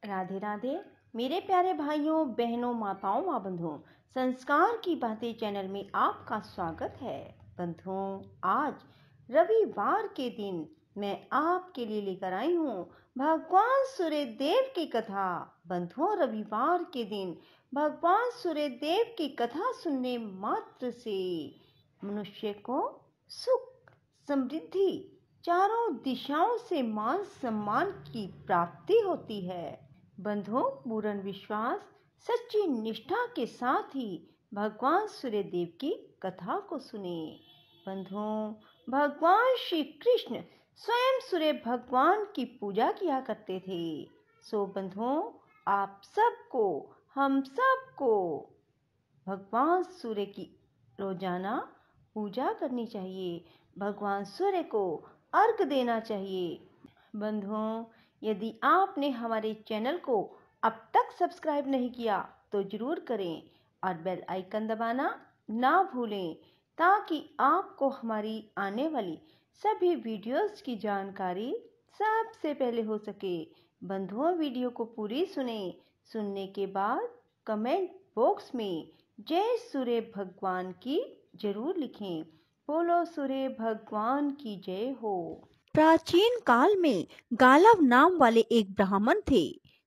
राधे राधे मेरे प्यारे भाइयों बहनों माताओं व बंधुओं, संस्कार की बातें चैनल में आपका स्वागत है। बंधुओं, आज रविवार के दिन मैं आपके लिए लेकर आई हूँ भगवान सूर्यदेव की कथा। बंधुओं, रविवार के दिन भगवान सूर्यदेव की कथा सुनने मात्र से मनुष्य को सुख, समृद्धि, चारों दिशाओं से मान सम्मान की प्राप्ति होती है। बंधुओं, पूर्ण विश्वास, सच्ची निष्ठा के साथ ही भगवान सूर्यदेव की कथा को सुने। बंधुओं, भगवान श्री कृष्ण स्वयं सूर्य भगवान की पूजा किया करते थे। सो बंधुओं, आप सबको, हम सबको भगवान सूर्य की रोजाना पूजा करनी चाहिए। भगवान सूर्य को अर्घ देना चाहिए। बंधुओं, यदि आपने हमारे चैनल को अब तक सब्सक्राइब नहीं किया तो जरूर करें और बेल आइकन दबाना ना भूलें, ताकि आपको हमारी आने वाली सभी वीडियोस की जानकारी सबसे पहले हो सके। बंधुओं, वीडियो को पूरी सुनने के बाद कमेंट बॉक्स में जय सूर्य भगवान की जरूर लिखें। बोलो सूर्य भगवान की जय हो। प्राचीन काल में गालव नाम वाले एक ब्राह्मण थे,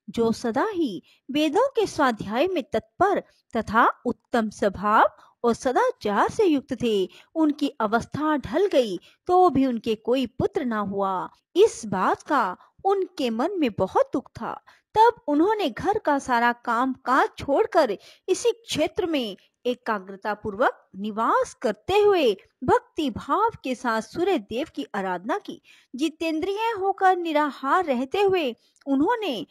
जो सदा ही वेदों के स्वाध्याय में तत्पर तथा उत्तम स्वभाव और सदाचार से युक्त थे। उनकी अवस्था ढल गई तो भी उनके कोई पुत्र न हुआ। इस बात का उनके मन में बहुत दुख था। तब उन्होंने घर का सारा काम काज छोड़कर इसी क्षेत्र में एकाग्रता पूर्वक निवास करते हुए भक्ति भाव के साथ सूर्य देव की आराधना की। जितेंद्रिय होकर निराहार रहते हुए उन्होंने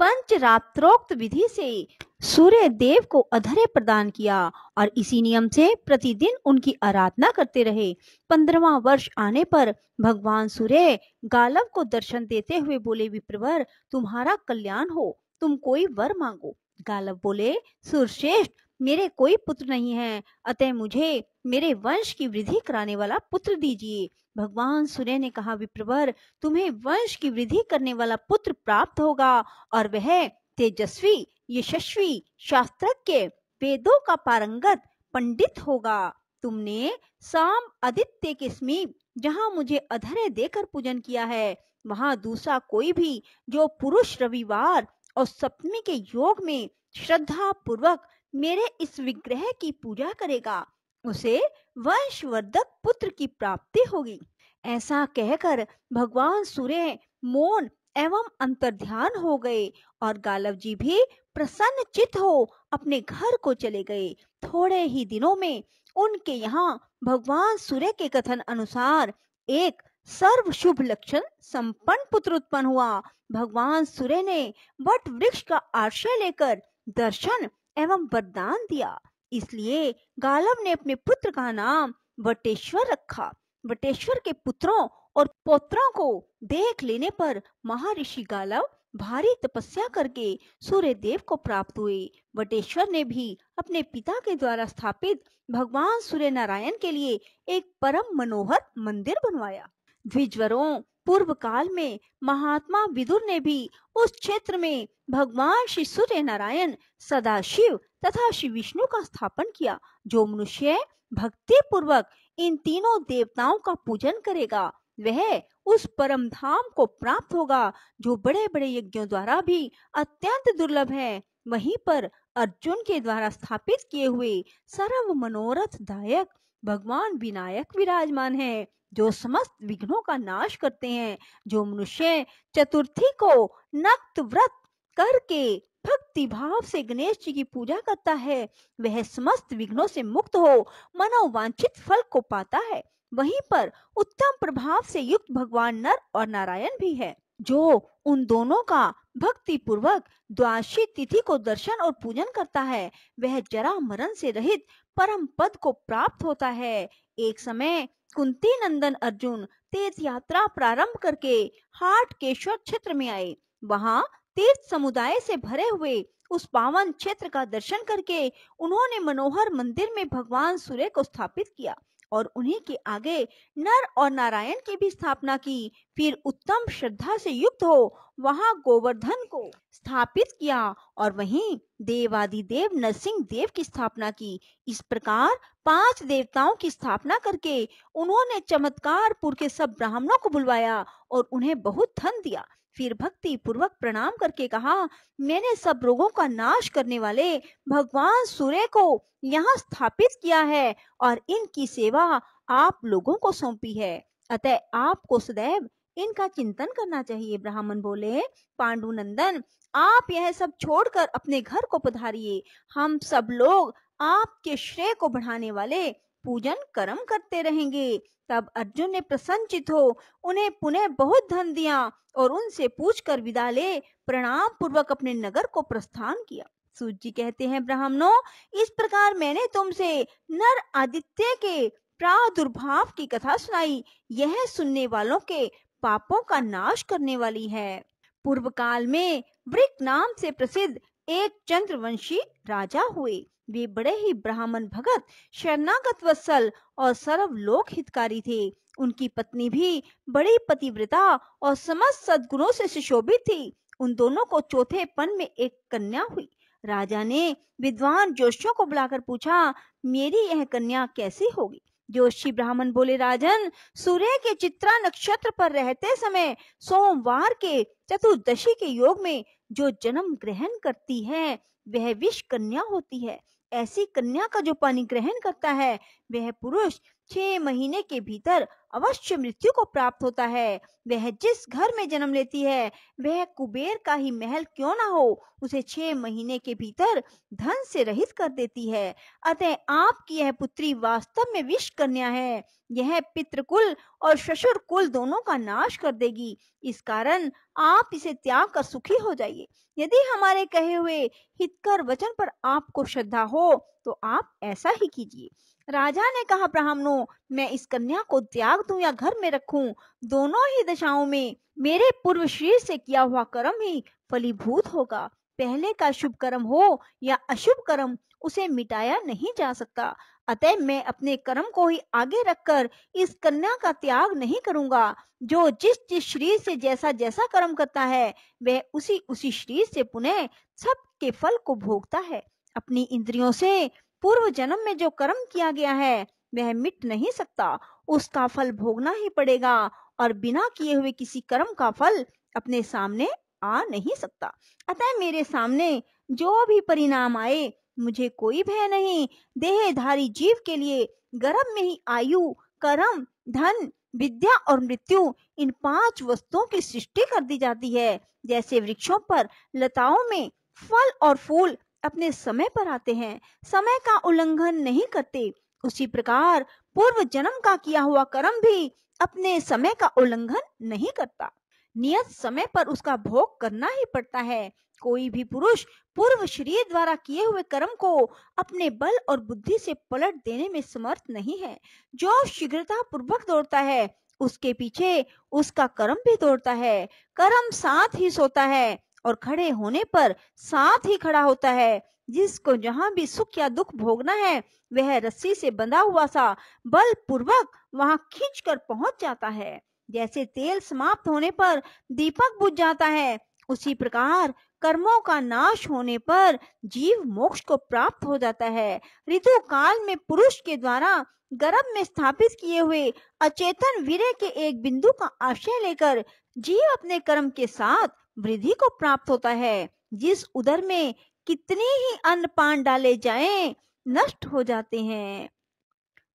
पंचरात्रोक्त विधि से सूर्य देव को अर्घ्य प्रदान किया और इसी नियम से प्रतिदिन उनकी आराधना करते रहे। 15वां वर्ष आने पर भगवान सूर्य गालव को दर्शन देते हुए बोले, विप्रवर, तुम्हारा कल्याण हो, तुम कोई वर मांगो। गालव बोले, सूर्यश्रेष्ठ, मेरे कोई पुत्र नहीं है, अतः मुझे मेरे वंश की वृद्धि कराने वाला पुत्र दीजिए। भगवान सूर्य ने कहा, विप्रवर, तुम्हें वंश की वृद्धि करने वाला पुत्र प्राप्त होगा और वह तेजस्वी, यशस्वी, शास्त्रज्ञ, वेदों का पारंगत पंडित होगा। तुमने शाम आदित्य के समीप जहाँ मुझे अर्घ्य देकर पूजन किया है, वहाँ दूसरा कोई भी जो पुरुष रविवार और सप्तमी के योग में श्रद्धा पूर्वक मेरे इस विग्रह की पूजा करेगा, उसे वंशवर्धक पुत्र की प्राप्ति होगी। ऐसा कहकर भगवान सूर्य मौन एवं अंतर्ध्यान हो गए और गालव जी भी प्रसन्न चित्त हो अपने घर को चले गए। थोड़े ही दिनों में उनके यहाँ भगवान सूर्य के कथन अनुसार एक सर्व शुभ लक्षण संपन्न पुत्र उत्पन्न हुआ। भगवान सूर्य ने वट वृक्ष का आश्रय लेकर दर्शन एवं वरदान दिया, इसलिए गालव ने अपने पुत्र का नाम वटेश्वर रखा। वटेश्वर के पुत्रों और पौत्रों को देख लेने पर महर्षि गालव भारी तपस्या करके सूर्य देव को प्राप्त हुए। वटेश्वर ने भी अपने पिता के द्वारा स्थापित भगवान सूर्य नारायण के लिए एक परम मनोहर मंदिर बनवाया। द्विजवरों, पूर्व काल में महात्मा विदुर ने भी उस क्षेत्र में भगवान श्री सूर्य नारायण, सदाशिव तथा श्री विष्णु का स्थापन किया। जो मनुष्य भक्ति पूर्वक इन तीनों देवताओं का पूजन करेगा, वह उस परम धाम को प्राप्त होगा, जो बड़े बड़े यज्ञों द्वारा भी अत्यंत दुर्लभ है। वहीं पर अर्जुन के द्वारा स्थापित किए हुए सर्व मनोरथ दायक भगवान विनायक विराजमान है, जो समस्त विघ्नों का नाश करते हैं। जो मनुष्य चतुर्थी को नक्त व्रत करके भक्ति भाव से गणेश जी की पूजा करता है, वह समस्त विघ्नों से मुक्त हो मनोवांछित फल को पाता है। वहीं पर उत्तम प्रभाव से युक्त भगवान नर और नारायण भी है। जो उन दोनों का भक्ति पूर्वक द्वादशी तिथि को दर्शन और पूजन करता है, वह जरा मरण से रहित परम पद को प्राप्त होता है। एक समय कुंती नंदन अर्जुन तीर्थ यात्रा प्रारंभ करके हाटकेश्वर क्षेत्र में आए। वहां तीर्थ समुदाय से भरे हुए उस पावन क्षेत्र का दर्शन करके उन्होंने मनोहर मंदिर में भगवान सूर्य को स्थापित किया और उन्हीं के आगे नर और नारायण की भी स्थापना की। फिर उत्तम श्रद्धा से युक्त हो वहां गोवर्धन को स्थापित किया और वहीं देवादिदेव नरसिंह देव की स्थापना की। इस प्रकार 5 देवताओं की स्थापना करके उन्होंने चमत्कारपुर के सब ब्राह्मणों को बुलवाया और उन्हें बहुत धन दिया। फिर भक्ति पूर्वक प्रणाम करके कहा, मैंने सब रोगों का नाश करने वाले भगवान सूर्य को यहाँ स्थापित किया है और इनकी सेवा आप लोगों को सौंपी है, अतः आपको सदैव इनका चिंतन करना चाहिए। ब्राह्मण बोले, पांडुनंदन, आप यह सब छोड़कर अपने घर को पधारिए। हम सब लोग आपके श्रेय को बढ़ाने वाले पूजन कर्म करते रहेंगे। तब अर्जुन ने प्रसन्नचित हो उन्हें पुनः बहुत धन दिया और उनसे पूछकर विदा ले प्रणाम पूर्वक अपने नगर को प्रस्थान किया। सूत जी कहते हैं, ब्राह्मणों, इस प्रकार मैंने तुमसे नर आदित्य के प्रादुर्भाव की कथा सुनाई। यह सुनने वालों के पापों का नाश करने वाली है। पूर्व काल में वृक नाम से प्रसिद्ध एक चंद्रवंशी राजा हुए। वे बड़े ही ब्राह्मण भगत, शरणागत वत्सल और सर्वलोक हितकारी थे। उनकी पत्नी भी बड़ी पतिव्रता और समस्त सद्गुणों से सुशोभित थी। उन दोनों को चौथे पन में एक कन्या हुई। राजा ने विद्वान जोशियों को बुलाकर पूछा, मेरी यह कन्या कैसी होगी? जोशी ब्राह्मण बोले, राजन, सूर्य के चित्रा नक्षत्र पर रहते समय सोमवार के चतुर्दशी के योग में जो जन्म ग्रहण करती है वह विष कन्या होती है। ऐसी कन्या का जो पानी ग्रहण करता है वह पुरुष 6 महीने के भीतर अवश्य मृत्यु को प्राप्त होता है। वह जिस घर में जन्म लेती है वह कुबेर का ही महल क्यों ना हो, उसे 6 महीने के भीतर धन से रहित कर देती है। अतः आपकी यह पुत्री वास्तव में विष कन्या है। यह पितृकुल और ससुर कुल दोनों का नाश कर देगी। इस कारण आप इसे त्याग कर सुखी हो जाइए। यदि हमारे कहे हुए हितकर वचन पर आपको श्रद्धा हो तो आप ऐसा ही कीजिए। राजा ने कहा, ब्राह्मणों, मैं इस कन्या को त्याग दूं या घर में रखूं, दोनों ही दशाओं में मेरे पूर्व शरीर से किया हुआ कर्म ही फलीभूत होगा। पहले का शुभ कर्म हो या अशुभ कर्म, उसे मिटाया नहीं जा सकता। अतः मैं अपने कर्म को ही आगे रखकर इस कन्या का त्याग नहीं करूंगा। जो जिस जिस शरीर से जैसा जैसा कर्म करता है वह उसी उसी शरीर से पुनः सब के फल को भोगता है। अपनी इंद्रियों से पूर्व जन्म में जो कर्म किया गया है वह मिट नहीं सकता, उसका फल भोगना ही पड़ेगा और बिना किए हुए किसी कर्म का फल अपने सामने आ नहीं सकता। अतः मेरे सामने जो भी परिणाम आए मुझे कोई भय नहीं। देहधारी जीव के लिए गर्भ में ही आयु, कर्म, धन, विद्या और मृत्यु, इन 5 वस्तुओं की सृष्टि कर दी जाती है। जैसे वृक्षों पर लताओं में फल और फूल अपने समय पर आते हैं, समय का उल्लंघन नहीं करते, उसी प्रकार पूर्व जन्म का किया हुआ कर्म भी अपने समय का उल्लंघन नहीं करता। नियत समय पर उसका भोग करना ही पड़ता है। कोई भी पुरुष पूर्व शरीर द्वारा किए हुए कर्म को अपने बल और बुद्धि से पलट देने में समर्थ नहीं है। जो शीघ्रता पूर्वक दौड़ता है उसके पीछे उसका कर्म भी दौड़ता है। कर्म साथ ही सोता है और खड़े होने पर साथ ही खड़ा होता है। जिसको जहां भी सुख या दुख भोगना है वह रस्सी से बंधा हुआ सा बल पूर्वक वहां खींचकर पहुंच जाता है। जैसे तेल समाप्त होने पर दीपक बुझ जाता है, उसी प्रकार कर्मों का नाश होने पर जीव मोक्ष को प्राप्त हो जाता है। ऋतु काल में पुरुष के द्वारा गर्भ में स्थापित किए हुए अचेतन वीर्य के एक बिंदु का आश्रय लेकर जीव अपने कर्म के साथ वृद्धि को प्राप्त होता है। जिस उदर में कितनी ही अन्न पान डाले जाएं, नष्ट हो जाते हैं,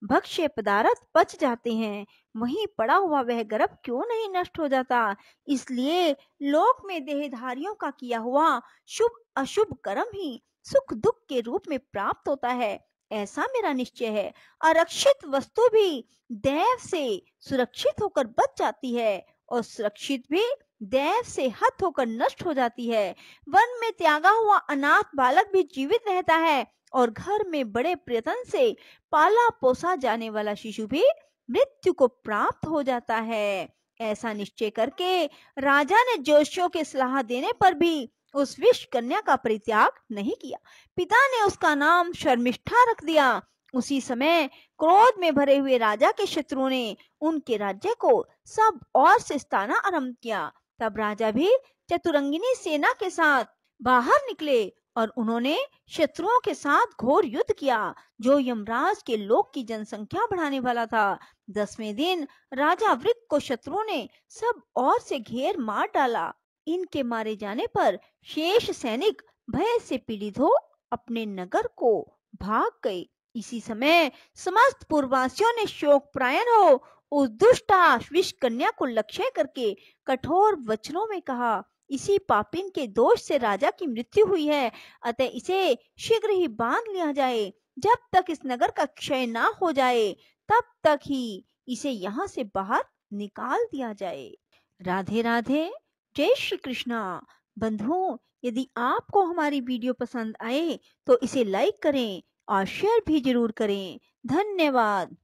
भक्ष्य पदार्थ पच जाते हैं, वहीं पड़ा हुआ वह गर्भ क्यों नहीं नष्ट हो जाता। इसलिए लोक में देहधारियों का किया हुआ शुभ अशुभ कर्म ही सुख दुख के रूप में प्राप्त होता है, ऐसा मेरा निश्चय है। आरक्षित वस्तु भी दैव से सुरक्षित होकर बच जाती है और सुरक्षित भी दैव से हत होकर नष्ट हो जाती है। वन में त्यागा हुआ अनाथ बालक भी जीवित रहता है और घर में बड़े प्रयत्न से पाला पोसा जाने वाला शिशु भी मृत्यु को प्राप्त हो जाता है। ऐसा निश्चय करके राजा ने जोशियों के सलाह देने पर भी उस विष कन्या का परित्याग नहीं किया। पिता ने उसका नाम शर्मिष्ठा रख दिया उसी समय क्रोध में भरे हुए राजा के शत्रुओं ने उनके राज्य को सब ओर से सताना आरंभ किया। तब राजा भी चतुरंगिनी सेना के साथ बाहर निकले और उन्होंने शत्रुओं के साथ घोर युद्ध किया, जो यमराज के लोक की जनसंख्या बढ़ाने वाला था। 10वें दिन राजा वृक को शत्रुओं ने सब ओर से घेर मार डाला। इनके मारे जाने पर शेष सैनिक भय से पीड़ित हो अपने नगर को भाग गए। इसी समय समस्त पूर्ववासियों ने शोक प्रायण हो उस दुष्ट विषकन्या को लक्ष्य करके कठोर वचनों में कहा, इसी पापिन के दोष से राजा की मृत्यु हुई है, अतः इसे शीघ्र ही बांध लिया जाए। जब तक इस नगर का क्षय ना हो जाए तब तक ही इसे यहाँ से बाहर निकाल दिया जाए। राधे राधे, जय श्री कृष्णा। बंधुओं, यदि आपको हमारी वीडियो पसंद आए तो इसे लाइक करें और शेयर भी जरूर करें। धन्यवाद।